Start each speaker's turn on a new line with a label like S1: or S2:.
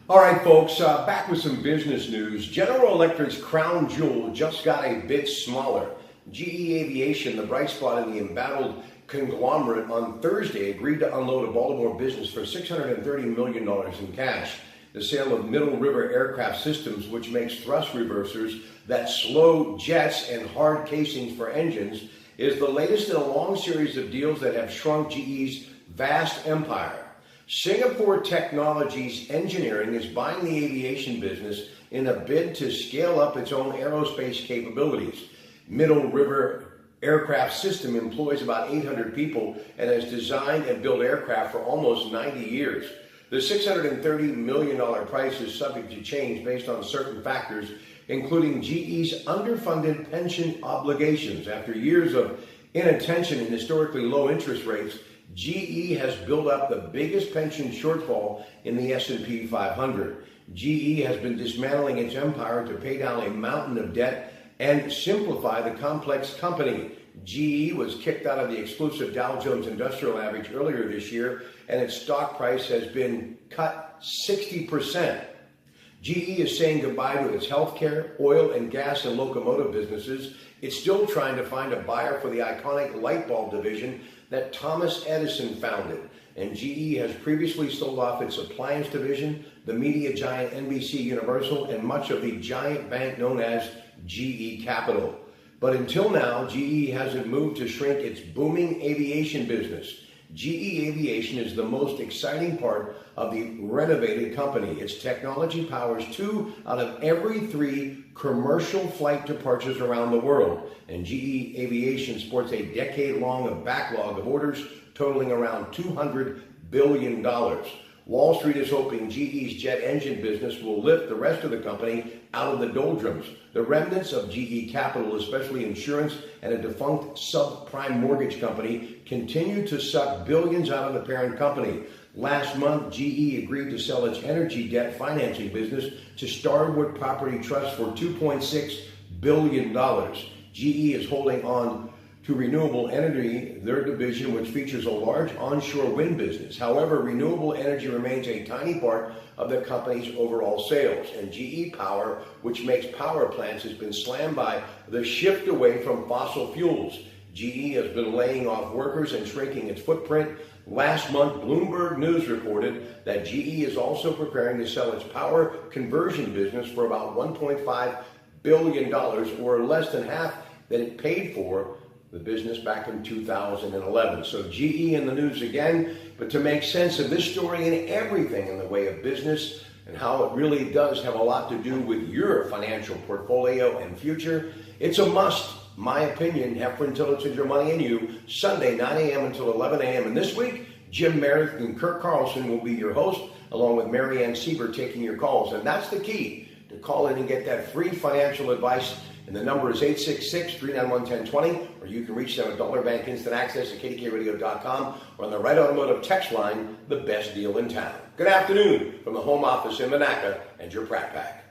S1: All right, folks, back with some business news. General Electric's crown jewel just got a bit smaller. GE Aviation, the bright spot in the embattled conglomerate, on Thursday agreed to unload a Baltimore business for $630 million in cash. The sale of Middle River Aircraft Systems, which makes thrust reversers that slow jets and hard casings for engines, is the latest in a long series of deals that have shrunk GE's vast empire. Singapore Technologies Engineering is buying the aviation business in a bid to scale up its own aerospace capabilities. Middle River Aircraft System employs about 800 people and has designed and built aircraft for almost 90 years. The $630 million price is subject to change based on certain factors, including GE's underfunded pension obligations. After years of inattention and historically low interest rates, GE has built up the biggest pension shortfall in the S&P 500. GE has been dismantling its empire to pay down a mountain of debt and simplify the complex company. GE was kicked out of the exclusive Dow Jones Industrial Average earlier this year, and its stock price has been cut 60%. GE is saying goodbye to its healthcare, oil and gas, and locomotive businesses. It's still trying to find a buyer for the iconic light bulb division that Thomas Edison founded. And GE has previously sold off its appliance division, the media giant NBC Universal, and much of the giant bank known as GE Capital. But until now, GE hasn't moved to shrink its booming aviation business. GE Aviation is the most exciting part of the renovated company. Its technology powers 2 out of every 3 commercial flight departures around the world. And GE Aviation sports a decade-long backlog of orders totaling around $200 billion. Wall Street is hoping GE's jet engine business will lift the rest of the company out of the doldrums. The remnants of GE Capital, especially insurance and a defunct subprime mortgage company, continue to suck billions out of the parent company. Last month, GE agreed to sell its energy debt financing business to Starwood Property Trust for $2.6 billion. GE is holding on to renewable energy, their division, which features a large onshore wind business. However, renewable energy remains a tiny part of the company's overall sales. And GE Power, which makes power plants, has been slammed by the shift away from fossil fuels. GE has been laying off workers and shrinking its footprint. Last month, Bloomberg News reported that GE is also preparing to sell its power conversion business for about $1.5 billion, or less than half that it paid for the business back in 2011. So GE in the news again, but to make sense of this story and everything in the way of business and how it really does have a lot to do with your financial portfolio and future, it's a must. My opinion, Hefren, Tillotson'S, Your Money and You, Sunday, 9 a.m. until 11 a.m. And this week, Jim Meredith and Kirk Carlson will be your host, along with Marianne Sieber taking your calls. And that's the key, to call in and get that free financial advice. And the number is 866-391-1020, or you can reach them at Dollar Bank Instant Access at KDKRadio.com, or on the Right Automotive text line, the best deal in town. Good afternoon from the home office in Monaca and your Pratte Pack.